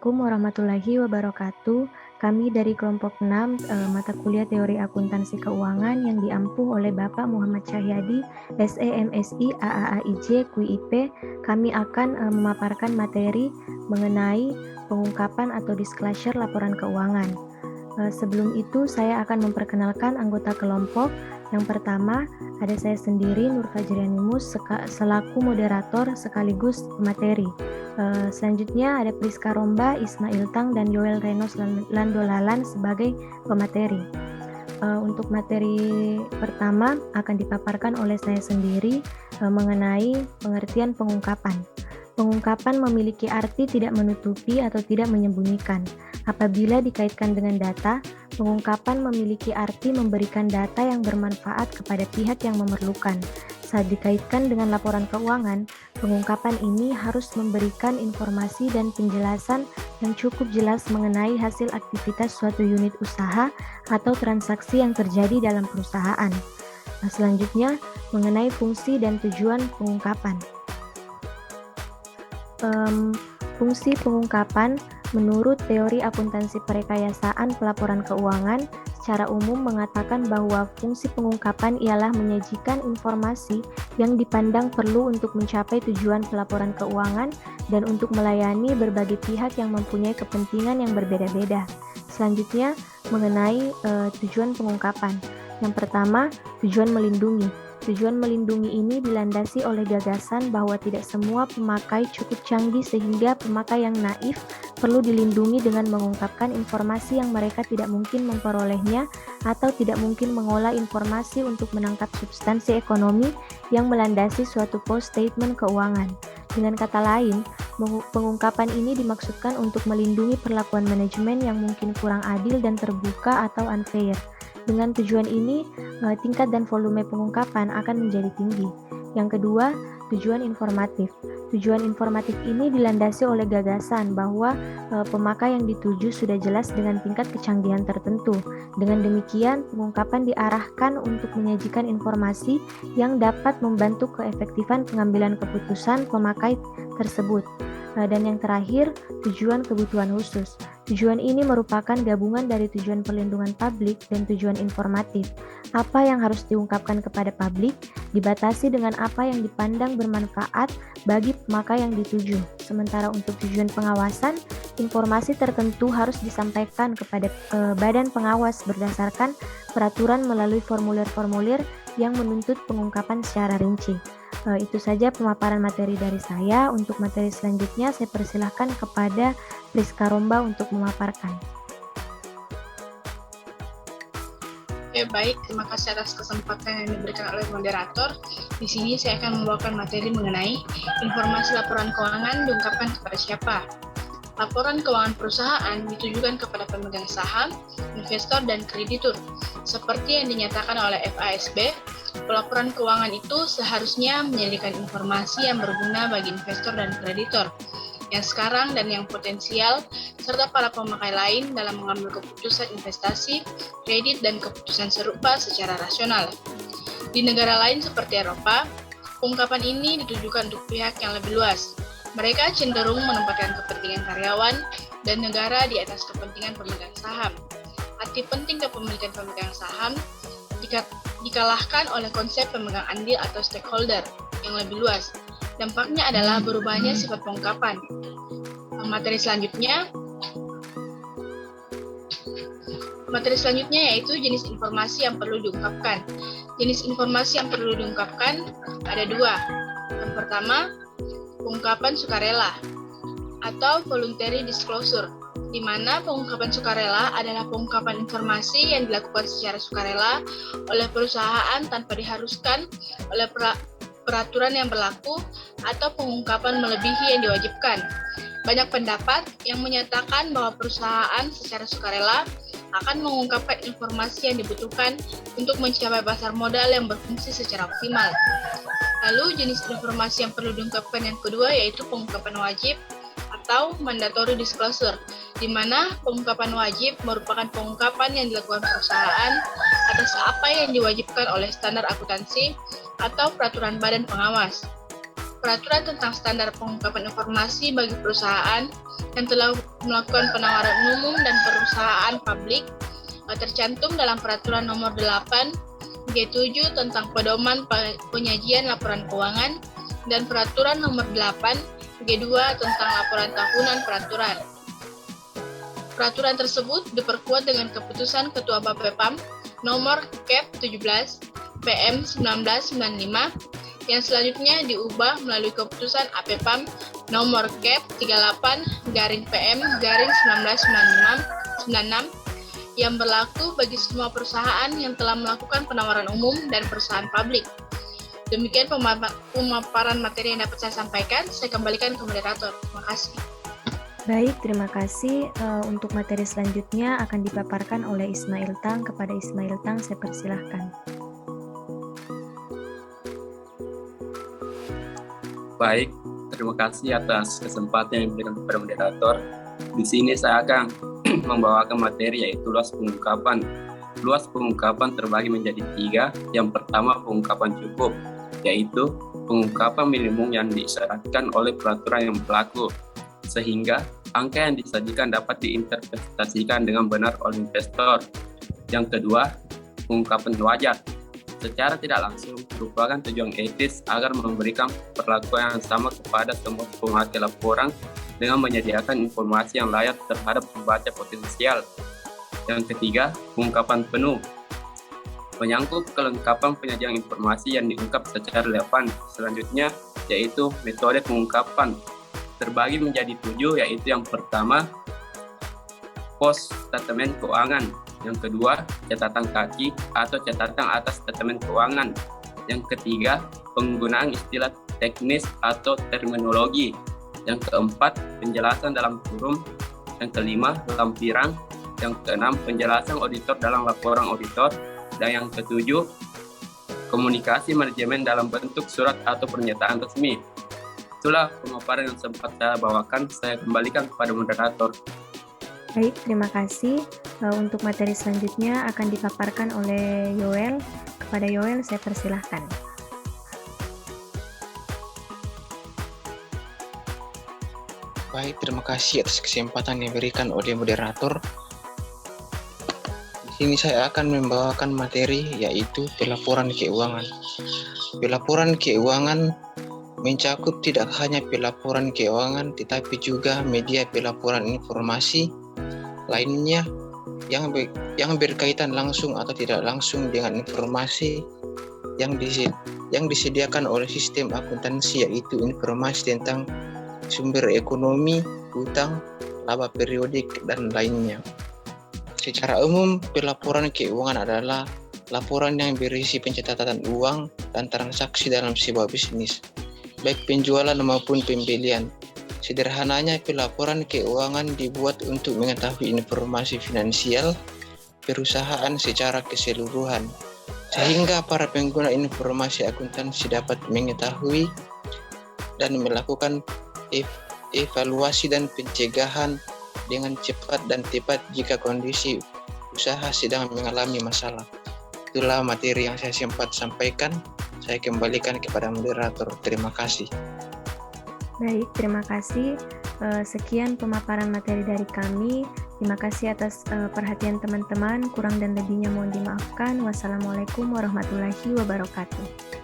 Assalamualaikum warahmatullahi wabarakatuh. Kami dari kelompok 6 mata kuliah Teori Akuntansi Keuangan yang diampuh oleh Bapak Muhammad Cahyadi, SE MSI AAAIJ QIP. Kami akan memaparkan materi mengenai pengungkapan atau disclosure laporan keuangan. Sebelum itu saya akan memperkenalkan anggota kelompok. Yang pertama ada saya sendiri Nur Fajrianimus selaku moderator sekaligus pemateri. Selanjutnya ada Priska Romba, Ismail Tang, dan Yoel Renos Landolalan sebagai pemateri. Untuk materi pertama akan dipaparkan oleh saya sendiri mengenai pengertian pengungkapan. Pengungkapan memiliki arti tidak menutupi atau tidak menyembunyikan. Apabila dikaitkan dengan data, pengungkapan memiliki arti memberikan data yang bermanfaat kepada pihak yang memerlukan. Saat dikaitkan dengan laporan keuangan, pengungkapan ini harus memberikan informasi dan penjelasan yang cukup jelas mengenai hasil aktivitas suatu unit usaha atau transaksi yang terjadi dalam perusahaan. Selanjutnya, mengenai fungsi dan tujuan pengungkapan. Fungsi pengungkapan menurut teori akuntansi perekayasaan pelaporan keuangan secara umum mengatakan bahwa fungsi pengungkapan ialah menyajikan informasi yang dipandang perlu untuk mencapai tujuan pelaporan keuangan dan untuk melayani berbagai pihak yang mempunyai kepentingan yang berbeda-beda. Selanjutnya, mengenai tujuan pengungkapan. Yang pertama, tujuan melindungi. Tujuan melindungi ini dilandasi oleh gagasan bahwa tidak semua pemakai cukup canggih sehingga pemakai yang naif perlu dilindungi dengan mengungkapkan informasi yang mereka tidak mungkin memperolehnya atau tidak mungkin mengolah informasi untuk menangkap substansi ekonomi yang melandasi suatu post statement keuangan. Dengan kata lain, pengungkapan ini dimaksudkan untuk melindungi perlakuan manajemen yang mungkin kurang adil dan terbuka atau unfair. Dengan tujuan ini, tingkat dan volume pengungkapan akan menjadi tinggi. Yang kedua, tujuan informatif. Tujuan informatif ini dilandasi oleh gagasan bahwa pemakai yang dituju sudah jelas dengan tingkat kecanggihan tertentu. Dengan demikian, pengungkapan diarahkan untuk menyajikan informasi yang dapat membantu keefektifan pengambilan keputusan pemakai tersebut. Dan yang terakhir, tujuan kebutuhan khusus. Tujuan ini merupakan gabungan dari tujuan perlindungan publik dan tujuan informatif. Apa yang harus diungkapkan kepada publik dibatasi dengan apa yang dipandang bermanfaat bagi pemakai yang dituju. Sementara untuk tujuan pengawasan, informasi tertentu harus disampaikan kepada badan pengawas berdasarkan peraturan melalui formulir-formulir yang menuntut pengungkapan secara rinci. Itu saja pemaparan materi dari saya. Untuk materi selanjutnya saya persilahkan kepada Priska Romba untuk memaparkan. Oke, baik. Terima kasih atas kesempatan yang diberikan oleh moderator. Di sini saya akan membawakan materi mengenai informasi laporan keuangan diungkapkan kepada siapa. Laporan keuangan perusahaan ditujukan kepada pemegang saham, investor, dan kreditur. Seperti yang dinyatakan oleh FASB, pelaporan keuangan itu seharusnya menjadikan informasi yang berguna bagi investor dan kreditor, yang sekarang dan yang potensial, serta para pemakai lain dalam mengambil keputusan investasi, kredit, dan keputusan serupa secara rasional. Di negara lain seperti Eropa, pengungkapan ini ditujukan untuk pihak yang lebih luas. Mereka cenderung menempatkan kepentingan karyawan dan negara di atas kepentingan pemegang saham. Arti penting kepemilikan pemegang saham dikalahkan oleh konsep pemegang andil atau stakeholder yang lebih luas. Dampaknya adalah berubahnya sifat pengungkapan. Materi selanjutnya yaitu jenis informasi yang perlu diungkapkan. Jenis informasi yang perlu diungkapkan ada dua. Yang pertama, pengungkapan sukarela atau voluntary disclosure, di mana pengungkapan sukarela adalah pengungkapan informasi yang dilakukan secara sukarela oleh perusahaan tanpa diharuskan oleh peraturan yang berlaku atau pengungkapan melebihi yang diwajibkan. Banyak pendapat yang menyatakan bahwa perusahaan secara sukarela akan mengungkapkan informasi yang dibutuhkan untuk mencapai pasar modal yang berfungsi secara optimal. Lalu jenis informasi yang perlu diungkapkan yang kedua yaitu pengungkapan wajib atau mandatory disclosure, di mana pengungkapan wajib merupakan pengungkapan yang dilakukan perusahaan atas apa yang diwajibkan oleh standar akuntansi atau peraturan badan pengawas. Peraturan tentang standar pengungkapan informasi bagi perusahaan yang telah melakukan penawaran umum dan perusahaan publik tercantum dalam Peraturan Nomor 8 G7 tentang pedoman penyajian laporan keuangan dan Peraturan Nomor 8 G2 tentang laporan tahunan peraturan. Peraturan tersebut diperkuat dengan keputusan Ketua Bapepam Nomor Kep 17 PM 1995 yang selanjutnya diubah melalui keputusan APPAM Nomor Kep 38 PM 1996 yang berlaku bagi semua perusahaan yang telah melakukan penawaran umum dan perusahaan publik. Demikian pemaparan materi yang dapat saya sampaikan. Saya kembalikan ke moderator. Terima kasih. Baik, terima kasih. Untuk materi selanjutnya akan dipaparkan oleh Ismail Tang. Kepada Ismail Tang, saya persilahkan. Baik, terima kasih atas kesempatan yang diberikan kepada moderator. Di sini saya akan membawakan materi yaitu luas pengungkapan. Luas pengungkapan terbagi menjadi 3. Yang pertama, pengungkapan cukup, yaitu pengungkapan minimum yang disyaratkan oleh peraturan yang berlaku, sehingga angka yang disajikan dapat diinterpretasikan dengan benar oleh investor. Yang kedua, pengungkapan wajar. Secara tidak langsung merupakan tujuan etis agar memberikan perlakuan yang sama kepada semua pemakai laporan dengan menyediakan informasi yang layak terhadap pembaca potensial. Yang ketiga, pengungkapan penuh. Menyangkut kelengkapan penyajian informasi yang diungkap secara relevan. Selanjutnya, yaitu metode pengungkapan. Terbagi menjadi 7, yaitu yang pertama, post statement keuangan. Yang kedua, catatan kaki atau catatan atas statement keuangan. Yang ketiga, penggunaan istilah teknis atau terminologi. Yang keempat, penjelasan dalam kurung. Yang kelima, lampiran. Yang keenam, penjelasan auditor dalam laporan auditor. Dan yang ketujuh, komunikasi manajemen dalam bentuk surat atau pernyataan resmi. Itulah pemaparan yang sempat saya bawakan. Saya kembalikan kepada moderator. Baik, terima kasih. Untuk materi selanjutnya akan dipaparkan oleh Yoel. Kepada Yoel, saya persilahkan. Baik, terima kasih atas kesempatan yang diberikan oleh moderator. Di sini saya akan membawakan materi yaitu pelaporan keuangan. Pelaporan keuangan mencakup tidak hanya pelaporan keuangan tetapi juga media pelaporan informasi lainnya yang berkaitan langsung atau tidak langsung dengan informasi yang disediakan oleh sistem akuntansi, yaitu informasi tentang sumber ekonomi, hutang, laba periodik, dan lainnya. Secara umum, pelaporan keuangan adalah laporan yang berisi pencatatan uang dan transaksi dalam sebuah bisnis, baik penjualan maupun pembelian. Sederhananya, pelaporan keuangan dibuat untuk mengetahui informasi finansial perusahaan secara keseluruhan, sehingga para pengguna informasi akuntansi dapat mengetahui dan melakukan evaluasi dan pencegahan dengan cepat dan tepat jika kondisi usaha sedang mengalami masalah. Itulah materi yang saya sempat sampaikan. Saya kembalikan kepada moderator. Terima kasih. Baik, terima kasih. Sekian pemaparan materi dari kami. Terima kasih atas perhatian teman-teman. Kurang dan lebihnya mohon dimaafkan. Wassalamualaikum warahmatullahi wabarakatuh.